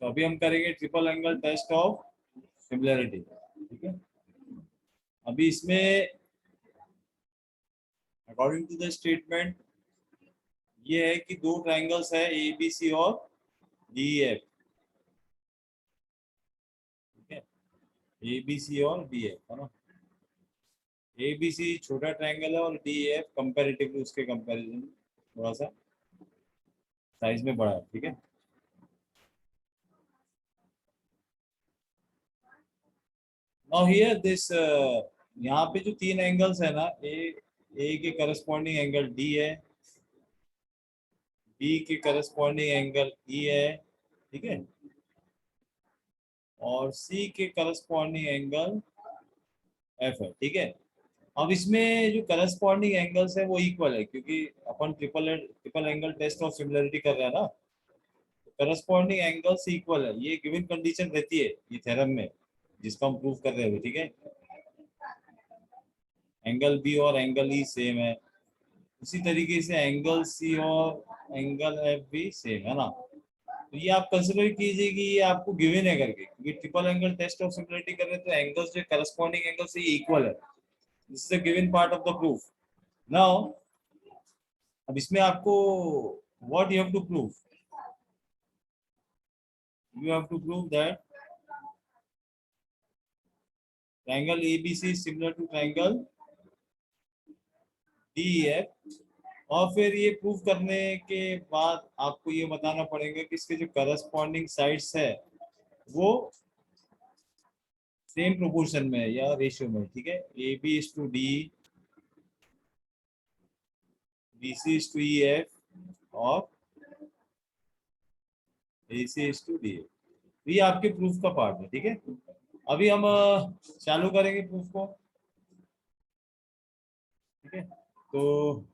तो अभी हम करेंगे triple angle test of similarity, ठीक है। अभी इसमें अकॉर्डिंग टू द स्टेटमेंट ये है कि दो ट्रायंगल्स है ए बी सी और डी एफ, ठीक है। ए बी सी और डी एफ है ना। ए बी सी छोटा ट्रायंगल है और डी एफ कंपैरेटिवली उसके कंपैरिजन थोड़ा सा साइज में बड़ा है, ठीक है। नाउ हियर दिस यहाँ पे जो तीन एंगल्स है ना, ए के करस्पॉन्डिंग एंगल डी है, बी के करस्पॉन्डिंग एंगल ई है, ठीक है, और सी के करस्पॉन्डिंग एंगल एफ है, ठीक है। अब इसमें जो करस्पॉन्डिंग एंगल्स है वो इक्वल है, क्योंकि अपन triple angle test of similarity कर रहे हैं ना। करस्पॉन्डिंग एंगल्स इक्वल है, ये गिवन कंडीशन रहती है ये थ्योरम में जिसका हम प्रूव कर रहे हैं, ठीक है। एंगल बी और एंगल ई सेम है, उसी तरीके से एंगल सी और एंगल एफ भी सेम है ना। तो ये आप कंसिडर कीजिए कि ये आपको गिवन है करके, क्योंकि triple angle test of similarity कर रहे हैं तो एंगल्स जो करस्पॉन्डिंग एंगल से इक्वल है। This is the given part of the proof. Now अब इसमें आपको what you have to prove, you have to prove that triangle ABC is similar to triangle DEF, और फिर ये प्रूव करने के बाद आपको ये बताना पड़ेगा कि इसके जो करस्पॉन्डिंग साइड्स है वो सेम प्रोपोर्शन में है या रेशियो में, ठीक है। A B is to D, B C is to E F और A C is to D F. तो ये आपके प्रूफ का पार्ट है, ठीक है। अभी हम चालू करेंगे प्रूफ को, ठीक है। तो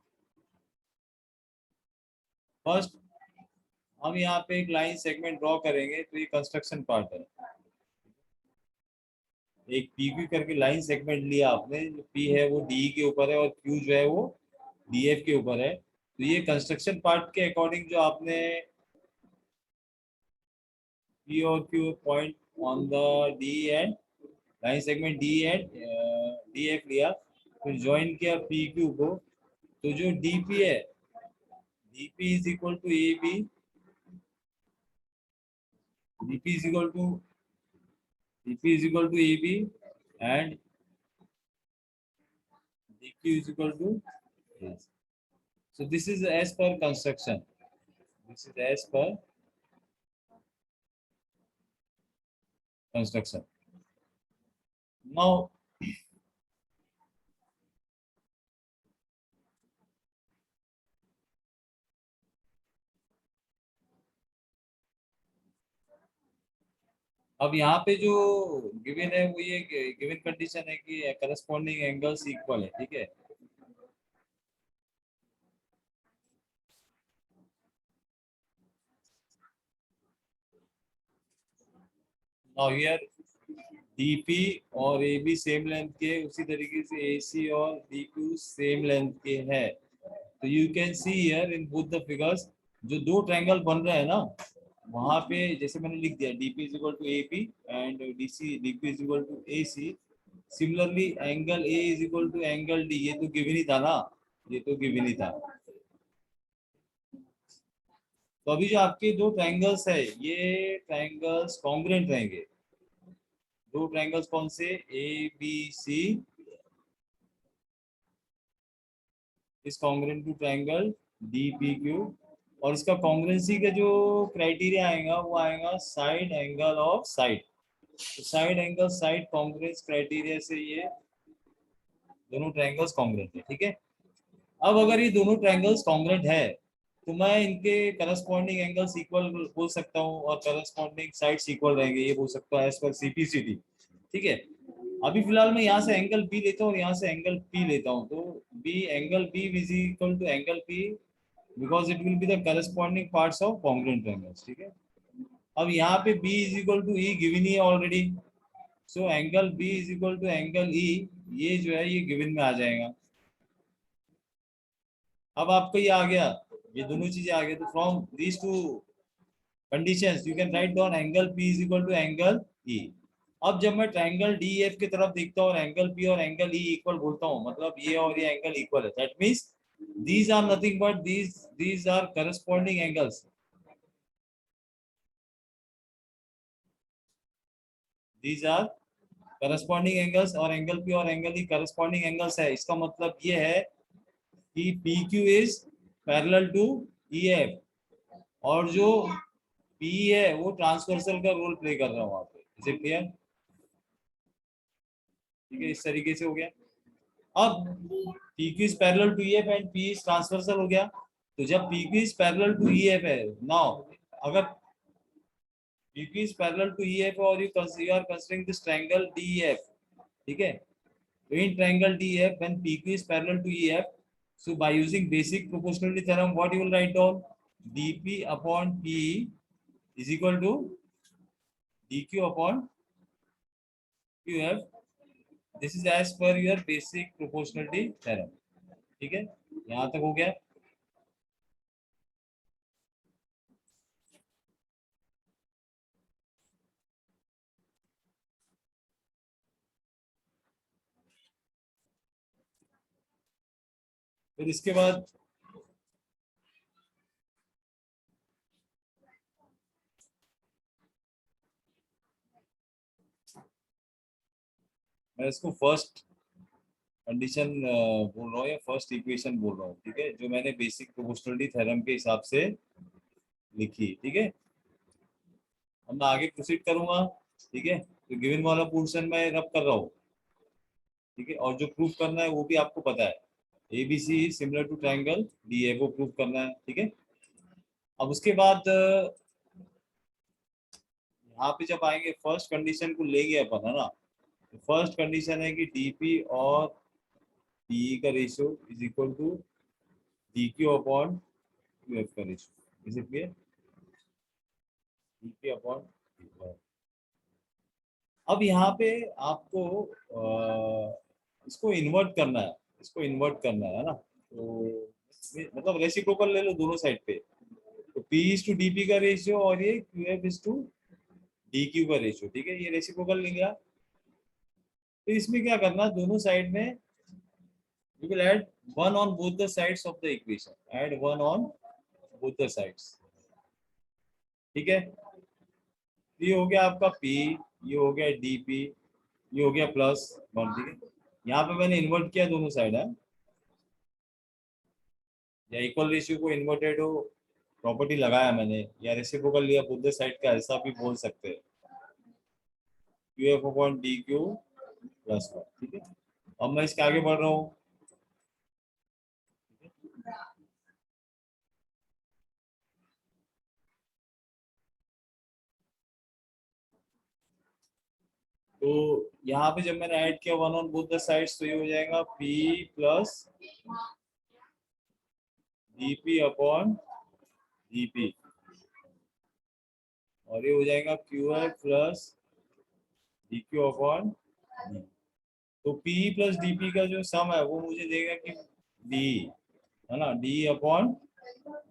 फर्स्ट हम यहाँ पे एक लाइन सेगमेंट ड्रॉ करेंगे, तो ये कंस्ट्रक्शन पार्ट है। एक पी क्यू करके लाइन सेगमेंट लिया आपने, जो पी है वो डी के ऊपर है और क्यू जो है वो डी एफ के ऊपर है। तो ये कंस्ट्रक्शन पार्ट के अकॉर्डिंग जो आपने पी और Q point on the D and line segment D and D F लिया, फिर ज्वाइन किया पी क्यू को, तो जो डी पी है, D P is equal to A B, D P is equal to dp is equal to ab and dq is equal to yes. So this is as per construction, this is as per construction. Now अब यहाँ पे जो given है वो ये given condition है कि corresponding angles equal है, ठीक है। नाउ हियर डीपी और ए बी सेम लेंथ के, उसी तरीके से ए सी और डी क्यू सेम लेंथ के है। तो you can see here in both the figures जो दो ट्रायंगल बन रहे हैं ना, वहां पे जैसे मैंने लिख दिया DP is equal to A P and DC DP is equal to A C. Similarly angle A is equal to angle D, ये तो गिवन ही था ना, ये तो गिवन ही था। तो अभी जो आपके दो ट्रायंगल्स है ये ट्रायंगल्स कॉन्ग्रुएंट रहेंगे। दो ट्रायंगल्स कौन से, A B C is congruent to triangle D P Q, और इसका कॉन्ग्रुएंसी का जो क्राइटेरिया आएगा वो आएगा साइड एंगल ऑफ साइड। तो side angle side congruence criteria से ये दोनों ट्रायंगल्स कॉन्ग्रुएंट है, ठीक है। अब अगर ये दोनों ट्रायंगल्स कॉन्ग्रुएंट है तो मैं इनके करस्पॉन्डिंग एंगल्स इक्वल बोल सकता हूँ और करस्पॉन्डिंग साइड्स इक्वल रहेंगे, ये बोल सकता हूँ एज पर सीपीसीटी, ठीक है। अभी फिलहाल मैं यहाँ से एंगल बी लेता हूँ और यहाँ से एंगल पी लेता हूँ, तो b angle b is equal to angle p because it will be the corresponding parts of congruent triangles, ठीक है। अब यहाँ पे b is equal to e given ही है already, so angle b is equal to angle e, ये जो है ये गिवन में आ जाएगा। अब आपको ये आ गया, ये दोनों चीजें आ गई, तो from these two conditions you can write down angle P is equal to angle E। अब जब मैं ट्रायंगल DEF की तरफ देखता हूँ और एंगल P और एंगल E इक्वल बोलता हूँ, मतलब ये और ये एंगल इक्वल है, that means these are nothing but these are corresponding angles। these are corresponding angles और एंगल P और एंगल E corresponding angles है। इसका मतलब ये है कि PQ is parallel to EF और जो P है वो ट्रांसवर्सल का रोल प्ले कर रहा है वहां पे। Is it clear? ठीक है, इस तरीके से हो गया। अब PQ is parallel to EF and P is transversal हो गया। तो जब PQ is parallel to EF है, नाउ अगर PQ is parallel to EF और you are considering this triangle DEF, ठीक है? तो in triangle DEF when PQ is parallel to EF, so by using basic proportionality theorem, what you will write down? DP upon PE is equal to DQ upon QF। This is as per your basic proportionality theorem। ठीक है, यहाँ तक हो गया। फिर इसके बाद मैं इसको फर्स्ट कंडीशन बोल रहा हूँ या फर्स्ट इक्वेशन बोल रहा हूँ, ठीक है, जो मैंने बेसिक प्रोपोर्शनलिटी थ्योरम के हिसाब से लिखी। ठीक है, अब मैं आगे प्रोसीड करूंगा। ठीक है, तो गिवन वाला पोर्शन मैं रब कर रहा हूँ। ठीक है, और जो प्रूफ करना है वो भी आपको पता है, ABC similar to triangle DA, वो प्रूफ करना है। ठीक है, अब उसके बाद यहाँ पे जब आएंगे फर्स्ट कंडीशन को लेंगे अपन, है ना। तो फर्स्ट कंडीशन है कि DP और PE का ratio is equal to DQ upon QF का ratio. Is it clear? DP upon, अब यहाँ पे आपको इसको इन्वर्ट करना है, इसको इन्वर्ट करना है ना। तो मतलब रेसिप्रोकल ले लो दोनों साइड पे। तो P इज टू DP का रेशियो और ये QF इज टू DQ का रेशियो। ठीक है, ये रेसिप्रोकल ले लिया। तो इसमें क्या करना, दोनों साइड में you will add 1 on both the sides of the equation, add 1 on both the sides। ठीक है, ये हो गया आपका P, ये हो गया DP, ये हो गया +1। ठीक है, यहाँ पे मैंने इन्वर्ट किया दोनों साइड है, या इक्वल रेशियो को इन्वर्टेड हो प्रॉपर्टी लगाया मैंने, या रेसिप्रोकल लिया बोथ द साइड का, ऐसा भी बोल सकते हैं। QF upon DQ +1। ठीक है, अब मैं इसके आगे बढ़ रहा हूँ। तो यहाँ पे जब मैंने ऐड किया 1 ऑन बोथ द साइड्स, तो ये हो जाएगा P plus DP upon DP, और ये हो जाएगा QF plus DQ upon D। तो P प्लस DP का जो सम है वो मुझे देगा कि D, है ना, D अपॉन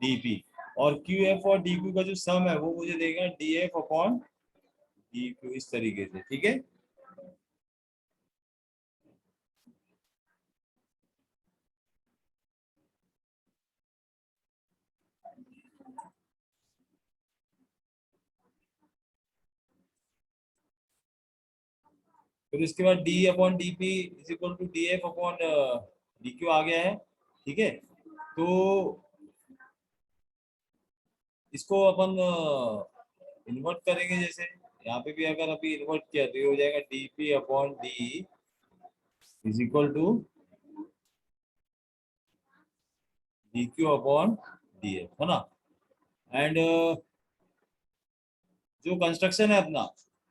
DP, और QF और DQ का जो सम है वो मुझे देगा DF अपॉन DQ, इस तरीके से। ठीक है, फिर इसके बाद D upon DP is equal to DF upon DQ आ गया है। ठीक है, तो इसको अपन इन्वर्ट करेंगे, जैसे यहाँ पे भी अगर अभी इन्वर्ट किया तो ये हो जाएगा DP upon D is equal to DQ upon DF, है ना। एंड जो कंस्ट्रक्शन है अपना,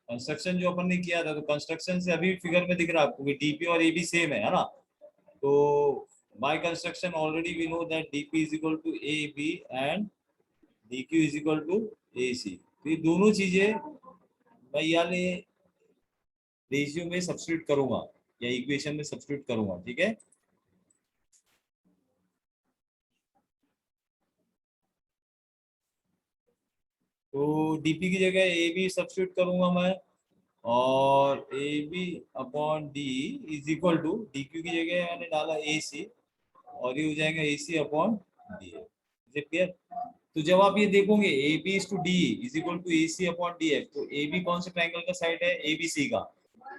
कंस्ट्रक्शन जो अपन ने किया था, तो कंस्ट्रक्शन से अभी फिगर में दिख रहा है आपको कि DP और AB सेम है ना। तो by construction already we know that DP is equal to AB and DQ is equal to AC। तो ये दोनों चीजें मैं ये रेशियो में सब्स्टिट्यूट करूंगा या इक्वेशन में सब्स्टिट्यूट करूंगा। ठीक है, तो डीपी की जगह ए बी सब्स्टिट्यूट करूंगा मैं, और A B upon D is equal to D Q की जगह मैंने डाला ए सी, और ये हो जाएगा a c upon d f. Is it clear? तो जब आप ये देखोगे a B is to d is equal to A c upon d F, तो ए बी कौन से ट्रायंगल का साइड है? ए बी सी का।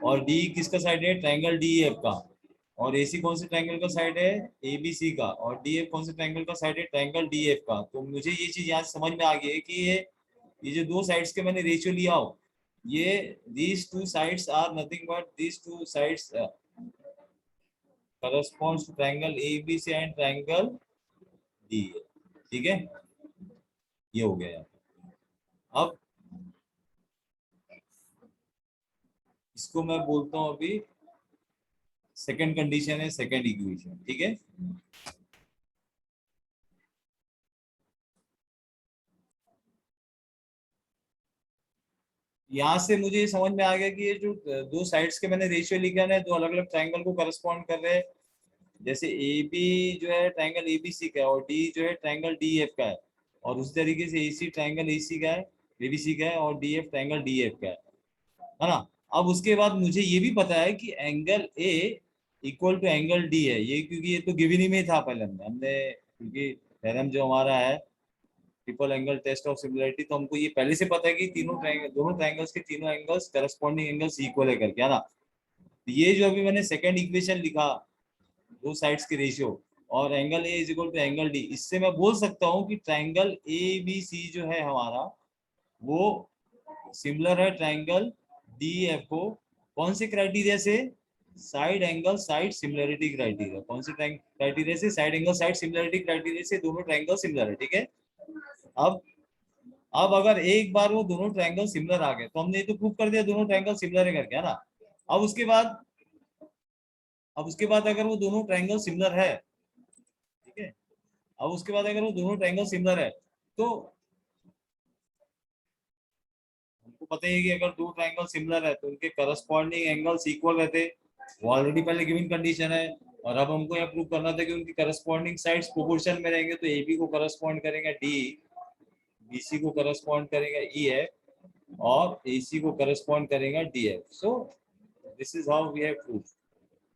और डी किसका साइड है? ट्रायंगल डी एफ का। और ए सी कौन से ट्रायंगल का साइड है? ए बी सी का। और डी एफ कौन से ट्रायंगल का साइड है? ट्रायंगल डी एफ का। तो मुझे ये चीज यहाँ से समझ में आ गई है कि ये जो दो साइड्स के मैंने रेशियो लिया हो, ये these two sides are nothing but these two sides corresponds to triangle ABC and triangle DA। ठीक है, ये हो गया यहाँ पे। अब इसको मैं बोलता हूँ अभी सेकंड कंडीशन है, सेकंड इक्वेशन। ठीक है, यहाँ से मुझे ये समझ में आ गया कि ये जो दो साइड्स के मैंने रेशियो लिखा है, दो अलग अलग ट्रायंगल को करस्पॉन्ड कर रहे हैं। जैसे ए बी जो है ट्रायंगल ए बी सी का है, और डी जो है ट्रायंगल डी एफ का है। और उस तरीके से ए सी ट्रायंगल ए सी का है, ए बी सी का है, और D F triangle D F का है ना? अब उसके बाद मुझे ये भी पता है कि angle A equal to angle D है, ये क्योंकि ये तो गिवन ही में था पहले हमने क्योंकि थ्योरम जो हमारा है triple angle test of similarity, तो हमको ये पहले से पता है कि तीनों ट्रायंगल, दोनों ट्रायंगल्स के तीनों एंगल्स करस्पॉन्डिंग एंगल्स इक्वल है करके, है ना? तो ये जो अभी मैंने सेकंड इक्वेशन लिखा, दो साइड्स के रेशियो और angle A is equal to angle D, इससे मैं बोल सकता हूँ कि ट्रायंगल ए बी सी जो है हमारा, वो सिमिलर है ट्रायंगल डी एफ को। कौन से क्राइटेरिया से? Side angle side similarity criteria. कौन से क्राइटेरिया से? Side angle side similarity criteria से दोनों ट्रायंगल सिमिलर है। ठीक है, अब अगर एक बार वो दोनों ट्रायंगल सिमिलर आ गए, तो हमने ये तो प्रूव कर दिया दोनों ट्रायंगल सिमिलर है करके, है ना? अब उसके बाद अगर वो दोनों ट्रायंगल सिमिलर है, ठीक है, अब उसके बाद अगर वो दोनों ट्रायंगल सिमिलर है, तो हमको पता है कि अगर दो ट्रायंगल सिमिलर है तो उनके करस्पॉन्डिंग एंगल्स इक्वल रहते, वो ऑलरेडी पहले गिवन कंडीशन है। और अब हमको यह प्रूव करना था कि उनकी करस्पॉन्डिंग साइड्स प्रोपोर्शन में रहेंगे, तो ए बी को करस्पॉन्ड करेगा डी, बी सी को करस्पॉन्ड करेगा ई एफ, और ए सी को करस्पॉन्ड करेगा D F. So this is how we have prove.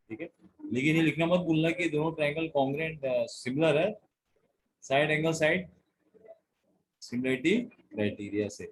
ठीक है, लेकिन ये लिखना मत भूलना कि दोनों ट्रायंगल कॉन्ग्रुएंट सिमिलर है side angle side similarity criteria से।